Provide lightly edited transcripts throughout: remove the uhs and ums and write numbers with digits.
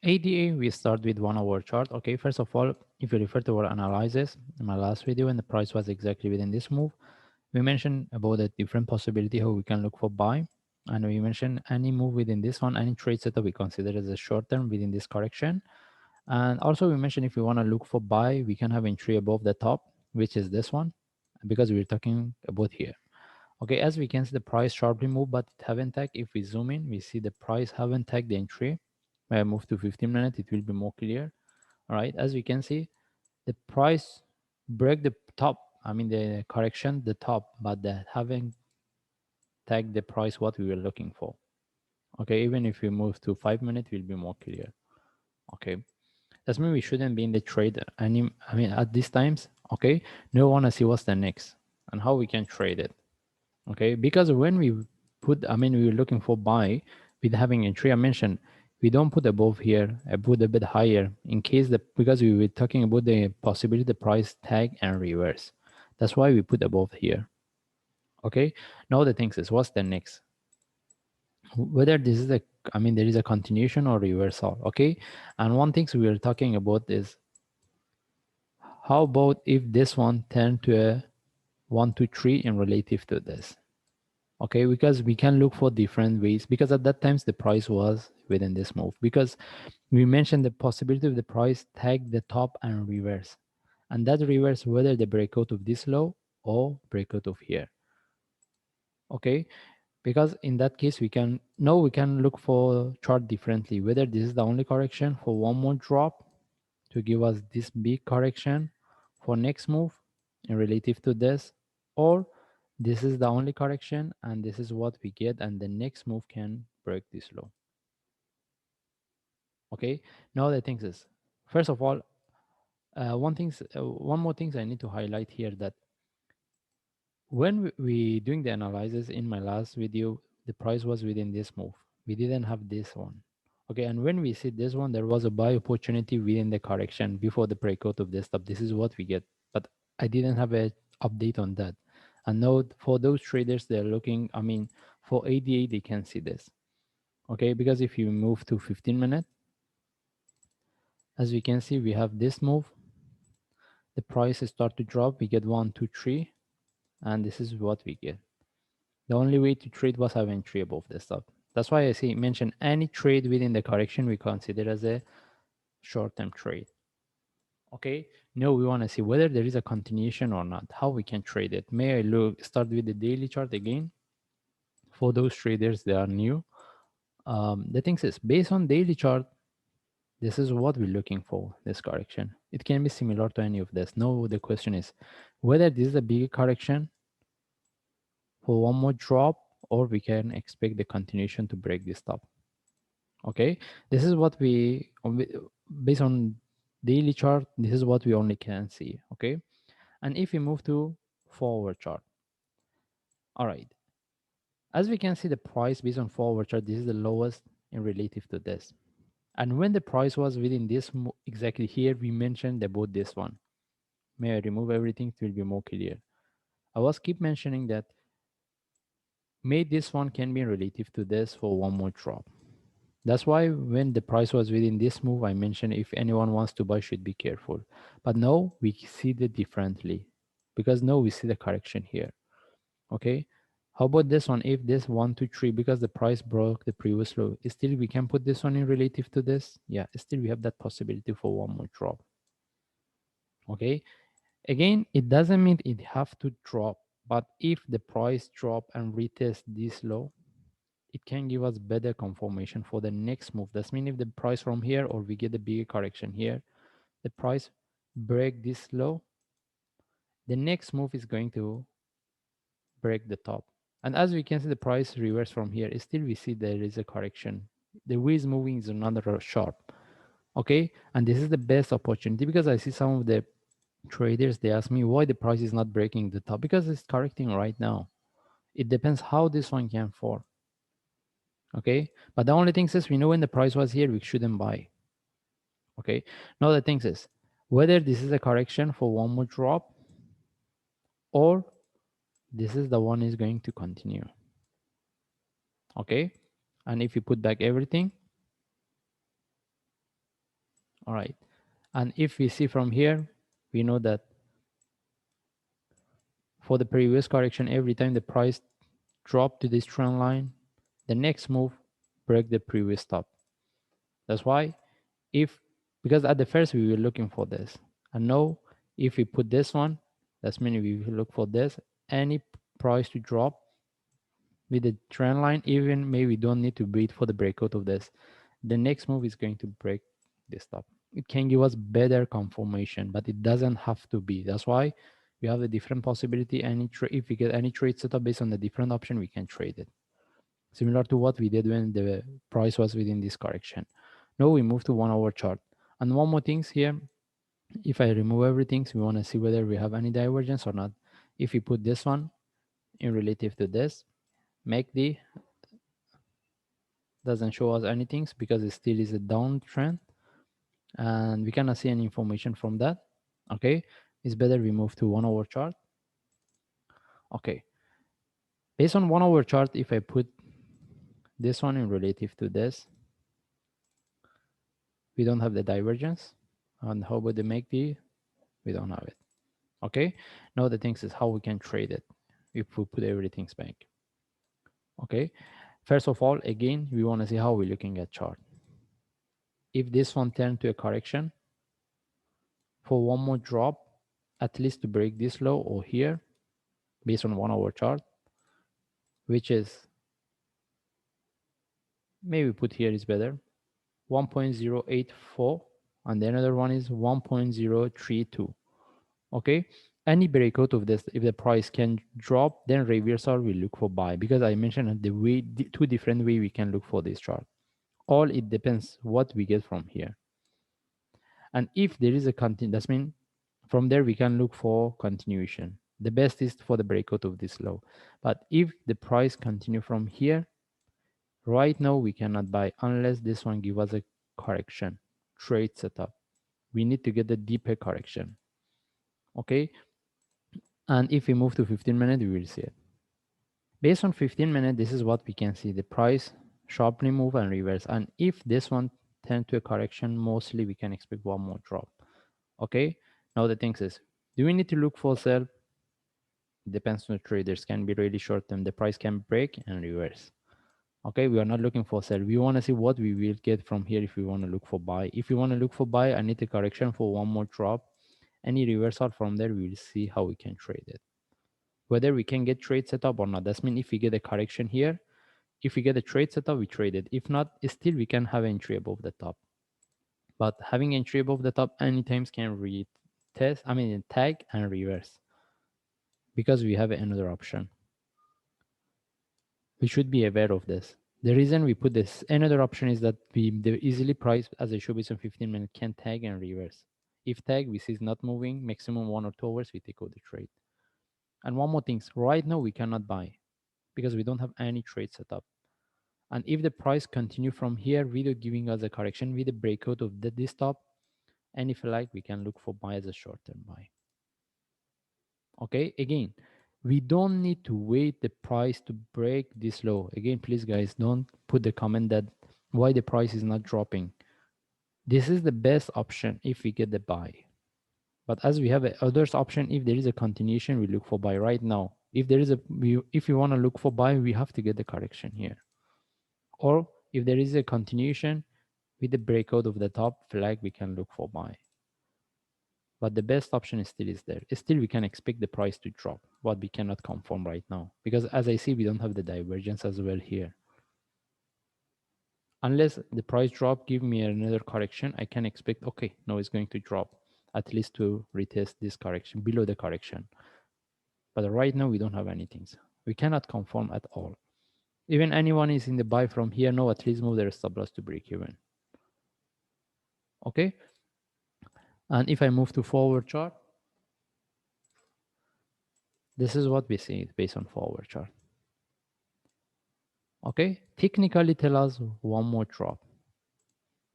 ADA, we start with 1 hour chart. Okay, first of all, if you refer to our analysis in my last video, and the price was exactly within this move, we mentioned about a different possibility how we can look for buy. And we mentioned any move within this one, any trade setup we consider as a short term within this correction. And also we mentioned if we want to look for buy, we can have entry above the top, which is this one, because we're talking about here. Okay, as we can see, the price sharply moved, but it haven't tagged. If we zoom in, we see the price haven't tagged the entry. When I move to 15 minutes, it will be more clear. All right, as we can see, the price break the top. I mean the correction, the top, but they haven't tagged the price what we were looking for. Okay, even if we move to 5 minutes, it will be more clear. Okay, that's mean we shouldn't be in the trade any. I mean at these times. Okay, no one wanna see what's the next and how we can trade it. Okay, because when we put, I mean, we were looking for buy with having entry. I mentioned we don't put above here. I put a bit higher in case the, because we were talking about the possibility the price tag and reverse. That's why we put above here. Okay, now the thing is, what's the next? Whether this is a, I mean, there is a continuation or reversal. Okay, and one thing we are talking about is how about if this one turn to a 1 2 3 in relative to this. Okay, because we can look for different ways, because at that times the price was within this move, because we mentioned the possibility of the price tag the top and reverse, and that reverse whether the breakout of this low or breakout of here. Okay, because in that case we can now we can look for chart differently, whether this is the only correction for one more drop to give us this big correction for next move in relative to this, or this is the only correction and this is what we get and the next move can break this low. Okay, now the thing is, first of all, one more thing I need to highlight here, that when we doing the analysis in my last video, the price was within this move, we didn't have this one. Okay, and when we see this one, there was a buy opportunity within the correction before the breakout of this top. This is what we get, but I didn't have a update on that. And now for those traders, they're looking, I mean, for ADA, they can see this. Okay, because if you move to 15 minutes, as we can see, we have this move, the price start to drop, we get 1 2 3, and this is what we get. The only way to trade was have entry above the stop. That's why I say mention any trade within the correction we consider as a short-term trade. Okay, now we want to see whether there is a continuation or not, how we can trade it. May I start with the daily chart again? For those traders that are new, the thing is, based on daily chart, this is what we're looking for, this correction. It can be similar to any of this. Now the question is whether this is a big correction for one more drop, or we can expect the continuation to break this top. Okay, this is what we, based on daily chart, this is what we only can see. Okay, and if we move to forward chart, all right, as we can see the price based on forward chart, this is the lowest in relative to this. And when the price was within this exactly here, we mentioned about this one. May I remove everything? It will be more clear. I was keep mentioning that may this one can be relative to this for one more drop. That's why when the price was within this move, I mentioned if anyone wants to buy, should be careful. But now we see it differently, because now we see the correction here. Okay, how about this one? If this 1 2 3, because the price broke the previous low, still we can put this one in relative to this. Yeah, still we have that possibility for one more drop. Okay, again, it doesn't mean it have to drop, but if the price drop and retest this low, it can give us better confirmation for the next move. That's mean if the price from here, or we get a bigger correction here, the price break this low, the next move is going to break the top. And as we can see, the price reverse from here, still we see there is a correction. The way is moving is another sharp. Okay, and this is the best opportunity, because I see some of the traders, they ask me why the price is not breaking the top, because it's correcting right now. It depends how this one can form. Okay, but the only thing is, we know when the price was here, we shouldn't buy. Okay, now the thing is whether this is a correction for one more drop, or this is the one is going to continue. Okay, and if you put back everything, All right. And if we see from here, we know that for the previous correction, every time the price dropped to this trend line, the next move break the previous stop. That's why if, because at the first we were looking for this, and now if we put this one, that's meaning we will look for this, any price to drop with the trend line, even maybe we don't need to wait for the breakout of this. The next move is going to break this stop. It can give us better confirmation, but it doesn't have to be. That's why we have a different possibility. If we get any trade setup based on the different option, we can trade it. Similar to what we did when the price was within this correction. Now we move to 1 hour chart. And one more things here, if I remove everything, so we want to see whether we have any divergence or not. If we put this one in relative to this, MACD doesn't show us anything because it still is a downtrend and we cannot see any information from that. Okay, it's better we move to 1 hour chart. Okay, based on 1 hour chart, if I put this one in relative to this, we don't have the divergence. And how about the MACD? We don't have it. Okay, now the things is how we can trade it if we put everything back. Okay, first of all, again, we want to see how we're looking at chart. If this one turned to a correction for one more drop, at least to break this low or here, based on 1 hour chart, which is maybe put here is better, 1.084, and the another one is 1.032. Okay, any breakout of this, if the price can drop, then reversal will look for buy, because I mentioned the two different way we can look for this chart. All it depends what we get from here. And if there is a continue, that means from there we can look for continuation. The best is for the breakout of this low. But if the price continue from here, right now we cannot buy unless this one give us a correction, trade setup. We need to get the deeper correction. Okay, and if we move to 15 minutes, we will see it. Based on 15 minutes, this is what we can see: the price sharply move and reverse. And if this one tend to a correction, mostly we can expect one more drop. Okay, now the thing is, do we need to look for sell? Depends on the traders. Can be really short term. The price can break and reverse. Okay, we are not looking for sell. We want to see what we will get from here if we want to look for buy. If we want to look for buy, I need a correction for one more drop. Any reversal from there, we will see how we can trade it. Whether we can get trade setup or not. That's mean if we get a correction here, if we get a trade setup, we trade it. If not, still we can have entry above the top. But having entry above the top anytime can tag and reverse, because we have another option. We should be aware of this. The reason we put this another option is that the easily price, as I showed you some 15 minutes, can tag and reverse. If tag we see is not moving, maximum 1 or 2 hours, we take out the trade. And one more thing, right now we cannot buy because we don't have any trade set up. And if the price continue from here without giving us a correction with a breakout of this top, and if you like, we can look for buy as a short-term buy. Okay, again, we don't need to wait the price to break this low. Again, please guys, don't put the comment that why the price is not dropping. This is the best option if we get the buy. But as we have a others option, if there is a continuation, we look for buy right now. If there is if we want to look for buy, we have to get the correction here. Or if there is a continuation with the breakout of the top flag, we can look for buy. But the best option still is there. Still, we can expect the price to drop, but we cannot confirm right now. Because as I see, we don't have the divergence as well here. Unless the price drop, give me another correction, I can expect, okay, no, it's going to drop, at least to retest this correction, below the correction. But right now, we don't have anything. We cannot confirm at all. Even anyone is in the buy from here, no, at least move their stop loss to break even. Okay. And if I move to forward chart, this is what we see based on forward chart. Okay, technically tell us one more drop,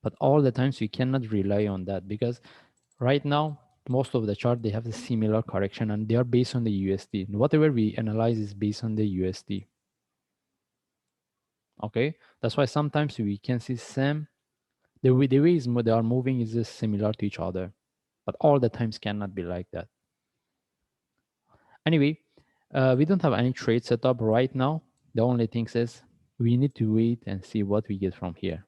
but all the times we cannot rely on that, because right now most of the chart they have a similar correction and they are based on the USD. Whatever we analyze is based on the USD. Okay, that's why sometimes we can see same The ways they are moving is just similar to each other, but all the times cannot be like that. Anyway, we don't have any trade setup right now. The only thing is we need to wait and see what we get from here.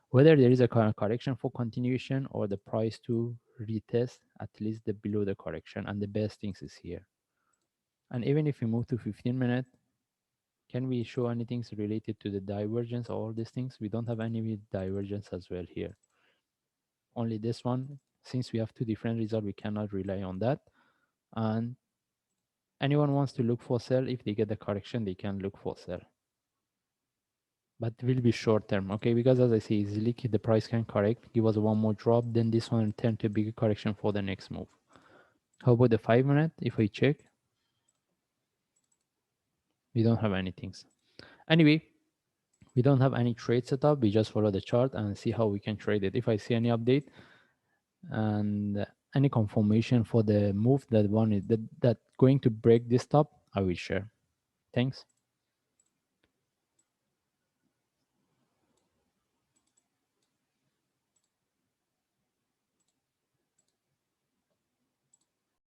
Whether there is a correction for continuation or the price to retest at least the below the correction, and the best things is here. And even if we move to 15 minutes, can we show anything related to the divergence or all these things? We don't have any divergence as well here. Only this one. Since we have two different results, we cannot rely on that. And anyone wants to look for sell, if they get the correction, they can look for sell. But will be short term, okay? Because as I say, easily the price can correct, give us one more drop, then this one turn to a bigger correction for the next move. How about the 5 minute? If I check, we don't have anything. Anyway, we don't have any trade setup. We just follow the chart and see how we can trade it. If I see any update and any confirmation for the move that one is that going to break this top, I will share. Thanks.